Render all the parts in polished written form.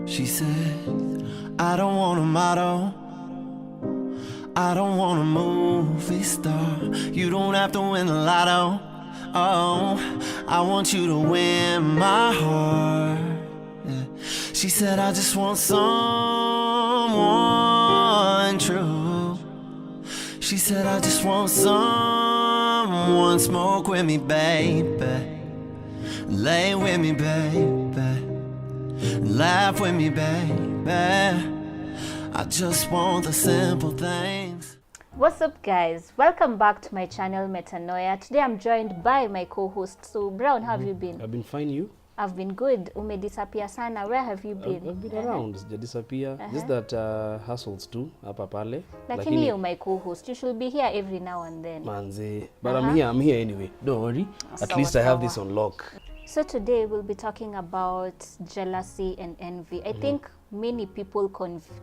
She said, I don't want a model, I don't want a movie star. You don't have to win the lotto. Oh, I want you to win my heart. Yeah. She said, I just want someone true. She said, I just want someone smoke with me, baby. Lay with me, baby. Laugh with me, baby. I just want the simple things. What's up, guys? Welcome back to my channel Metanoia. Today I'm joined by my co-host. So Brown, how have you been? I've been fine, you? I've been good. Disappear sana. Where have you been? I've been around. Disappear. Just that hustles too, hapa pale. Lakini you're my co-host. You should be here every now and then. Manze. But I'm here anyway. Don't worry. At least I have this on lock. So today we'll be talking about jealousy and envy. I think many people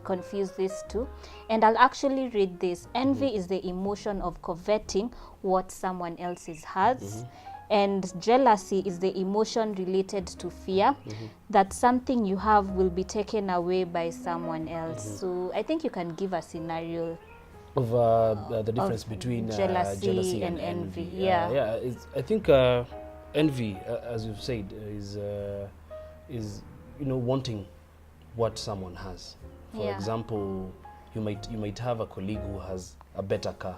confuse these two, and I'll actually read this. Envy is the emotion of coveting what someone else has, and jealousy is the emotion related to fear that something you have will be taken away by someone else. So I think you can give a scenario of the difference between jealousy and envy. Yeah. I think envy, as you've said, is wanting what someone has. For example, you might have a colleague who has a better car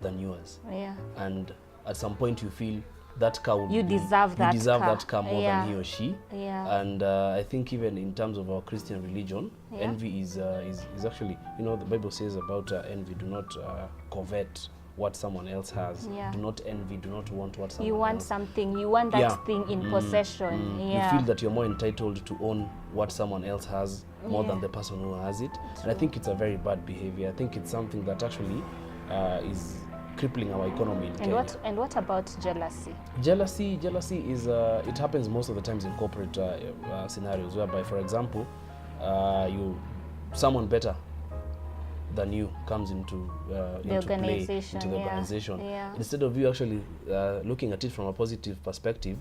than yours, and at some point you feel that car would deserve that car more than he or she. And I think even in terms of our Christian religion, envy is actually, the Bible says about envy: do not covet what someone else has. Do not envy, do not want what someone else. You want something, you want that thing in possession. You feel that you're more entitled to own what someone else has more than the person who has it. And I think it's a very bad behavior. I think it's something that actually is crippling our economy in Kenya. What about jealousy? Jealousy is it happens most of the times in corporate scenarios, whereby, for example, someone better than you comes into the organization. Instead of you actually looking at it from a positive perspective,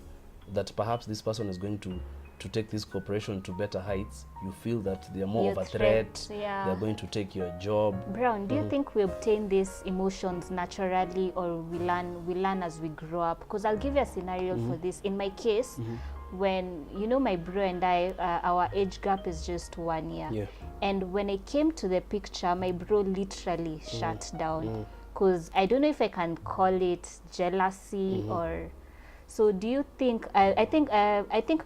that perhaps this person is going to take this corporation to better heights, you feel that they are more of a threat. They're going to take your job. Brown, do you think we obtain these emotions naturally, or we learn as we grow up? Because I'll give you a scenario for this. In my case, when my bro and I, our age gap is just 1 year, and when I came to the picture, my bro literally shut down, because I don't know if I can call it jealousy or. So do you think? I think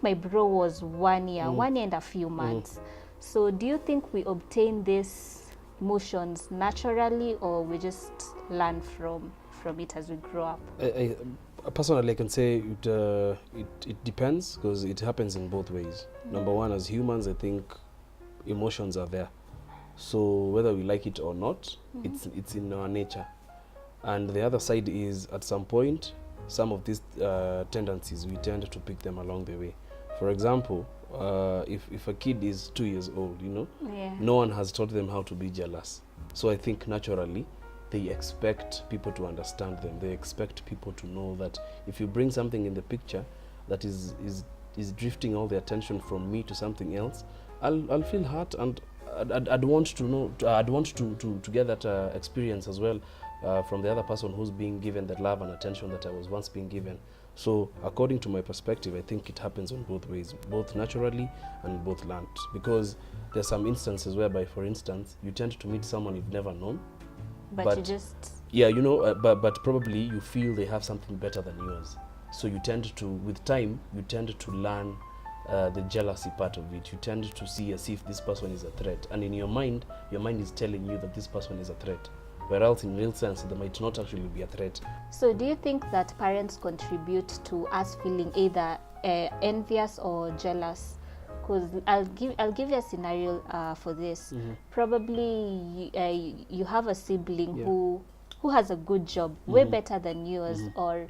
my bro was 1 year, 1 year and a few months. So do you think we obtain these emotions naturally, or we just learn from it as we grow up? Personally, I can say it depends, because it happens in both ways. Number one, as humans, I think emotions are there. So whether we like it or not, it's in our nature. And the other side is, at some point, some of these tendencies, we tend to pick them along the way. For example, if a kid is 2 years old, no one has taught them how to be jealous. So I think naturally they expect people to understand them. They expect people to know that if you bring something in the picture that is drifting all the attention from me to something else, I'll feel hurt, and I'd want to know. I'd want to get that experience as well from the other person who's being given that love and attention that I was once being given. So according to my perspective, I think it happens on both ways, both naturally and both learned. Because there's some instances whereby, for instance, you tend to meet someone you've never known, but you just but probably you feel they have something better than yours. So you tend to, with time, you tend to learn the jealousy part of it. You tend to see as if this person is a threat, and in your mind is telling you that this person is a threat, whereas in real sense they might not actually be a threat. So do you think that parents contribute to us feeling either envious or jealous? Because I'll give you a scenario for this. Probably you have a sibling who has a good job, way better than yours, or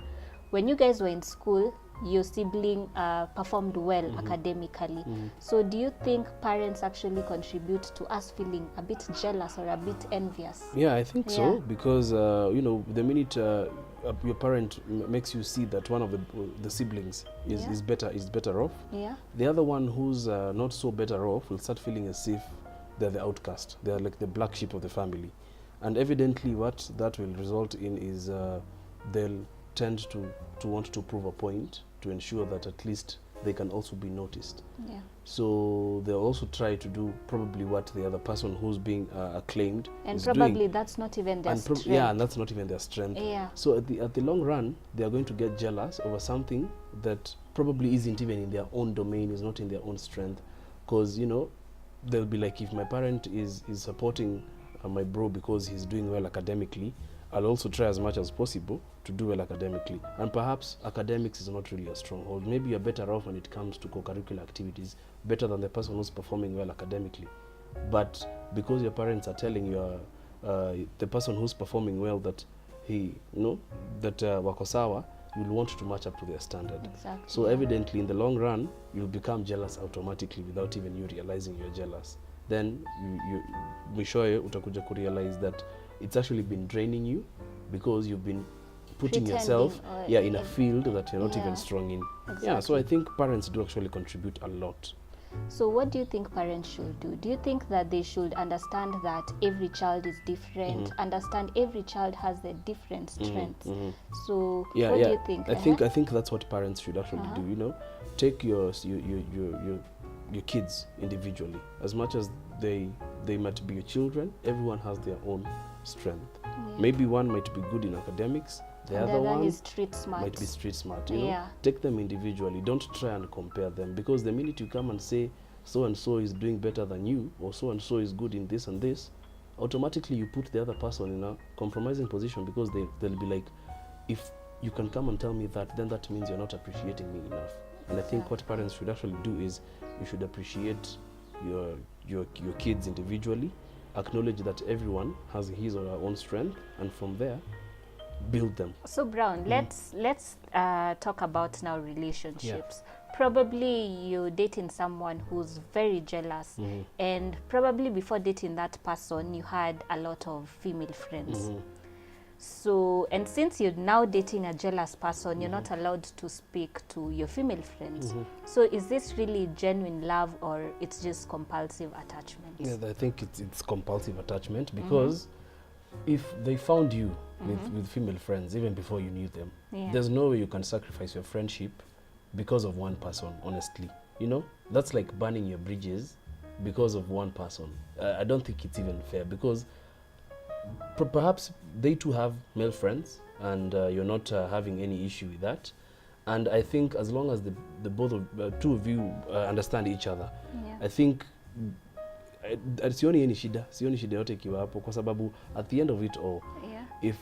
when you guys were in school, your sibling performed well academically. So do you think parents actually contribute to us feeling a bit jealous or a bit envious? Yeah, I think so, because the minute your parent makes you see that one of the siblings is better off, Yeah. the other one who's not so better off will start feeling as if they're the outcast. They're like the black sheep of the family. And evidently what that will result in is they'll tend to want to prove a point to ensure that at least they can also be noticed. Yeah. So they'll also try to do probably what the other person who's being acclaimed And is probably doing. that's not even their strength. Yeah, and that's not even their strength. Yeah. So at the long run, they are going to get jealous over something that probably isn't even in their own domain, is not in their own strength. Because, you know, they'll be like, if my parent is supporting my bro because he's doing well academically, I'll also try as much as possible to do well academically. And perhaps academics is not really a stronghold. Maybe you're better off when it comes to co-curricular activities, better than the person who's performing well academically. But because your parents are telling you, the person who's performing well, that wako sawa, you'll want to match up to their standard. Exactly. So evidently, in the long run, you'll become jealous automatically without even you realizing you're jealous. Then mwishowe utakuja kurealize that it's actually been draining you because you've been putting yourself in a field that you're not even strong in. Exactly. Yeah, so I think parents do actually contribute a lot. So what do you think parents should do? Do you think that they should understand that every child is different, understand every child has their different strengths? So what do you think? I think that's what parents should actually do, you know. Take your kids individually. As much as they might be your children, everyone has their own strength. Maybe one might be good in academics, the other one is street smart. might be street smart. You know, take them individually. Don't try and compare them, because the minute you come and say so and so is doing better than you, or so and so is good in this and this, automatically you put the other person in a compromising position, because they'll be like, if you can come and tell me that, then that means you're not appreciating me enough. And I think what parents should actually do is you should appreciate your kids individually, acknowledge that everyone has his or her own strength, and from there build them. So Brown, let's talk about now relationships. Probably you're dating someone who's very jealous, and probably before dating that person you had a lot of female friends. So, and since you're now dating a jealous person, you're not allowed to speak to your female friends. So is this really genuine love, or it's just compulsive attachment? Yeah, I think it's compulsive attachment, because if they found you with female friends even before you knew them, there's no way you can sacrifice your friendship because of one person, honestly. You know, that's like burning your bridges because of one person. I don't think it's even fair, because perhaps they too have male friends, and you're not having any issue with that. And I think as long as the both of two of you understand each other, I think sioni any shida yote ikiwa hapo, kwa sababu at the end of it all, if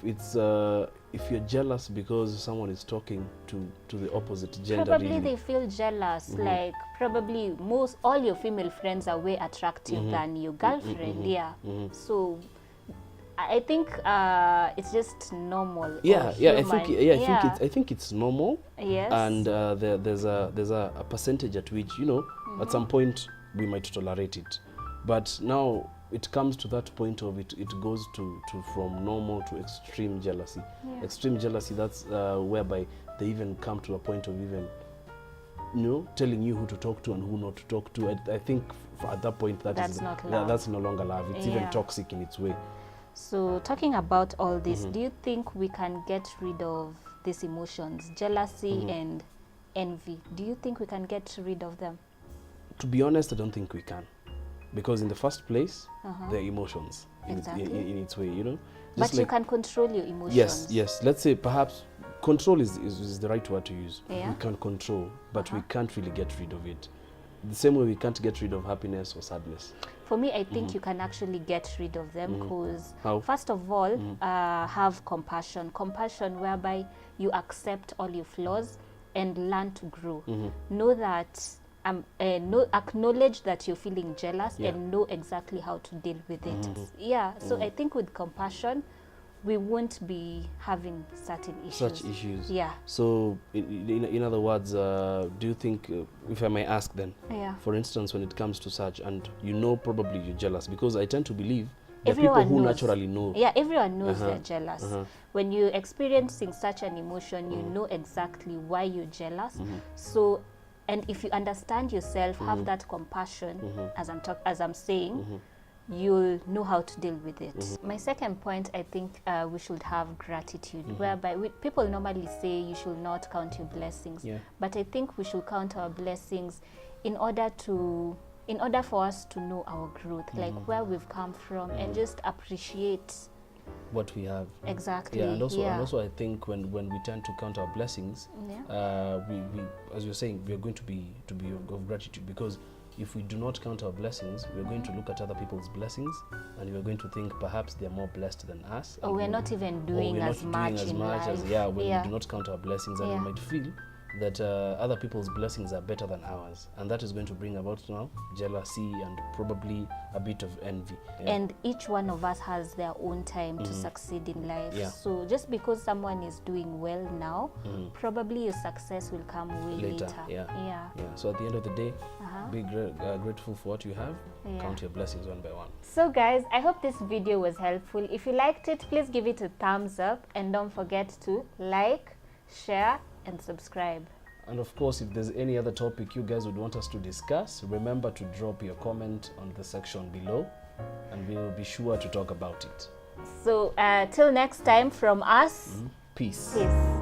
you're jealous because someone is talking to the opposite gender, probably they feel jealous, like probably all your female friends are way attractive than your girlfriend. So I think it's just normal. I think it's normal. Yes. And there's a percentage at which, you know, at some point we might tolerate it. But now it comes to that point of it goes to from normal to extreme jealousy. Extreme jealousy, that's whereby they even come to a point of even, you know, telling you who to talk to and who not to talk to. I think at that point that's not love. That's no longer love. It's even toxic in its way. So talking about all this, do you think we can get rid of these emotions, jealousy and envy? Do you think we can get rid of them? To be honest, I don't think we can. Because in the first place, they're emotions in its way, you know. But you can control your emotions. Yes. Let's say perhaps control is the right word to use. We can control, but we can't really get rid of it. The same way we can't get rid of happiness or sadness. For me, I think you can actually get rid of them, because first of all, have compassion. Compassion whereby you accept all your flaws and learn to grow. Know that acknowledge that you're feeling jealous and know exactly how to deal with it. So I think with compassion we won't be having certain issues. Such issues. So in other words, do you think, if I may ask then, for instance, when it comes to such, and you know probably you're jealous, because I tend to believe There are people everyone who knows. naturally know. Yeah, everyone knows they're jealous. When you're experiencing such an emotion, you know exactly why you're jealous. So, and if you understand yourself, have that compassion, as I'm saying, you'll know how to deal with it. My second point, I think we should have gratitude, whereby people normally say you should not count your blessings, but I think we should count our blessings in order for us to know our growth, like where we've come from, and just appreciate what we have. exactly. Yeah, and also I think when we tend to count our blessings, we as you're saying, we are going to be of gratitude, because if we do not count our blessings, we're going to look at other people's blessings and we're going to think perhaps they're more blessed than us. Or we're not even doing as much in life. When we do not count our blessings, and we might feel that other people's blessings are better than ours, and that is going to bring about now jealousy and probably a bit of envy. And each one of us has their own time to succeed in life. So just because someone is doing well now, probably your success will come way later. So at the end of the day, be grateful for what you have. Count your blessings one by one. So guys, I hope this video was helpful. If you liked it, please give it a thumbs up, and don't forget to like, share and subscribe. And of course, if there's any other topic you guys would want us to discuss, remember to drop your comment on the section below, and we will be sure to talk about it. So till next time, from us, peace. Peace.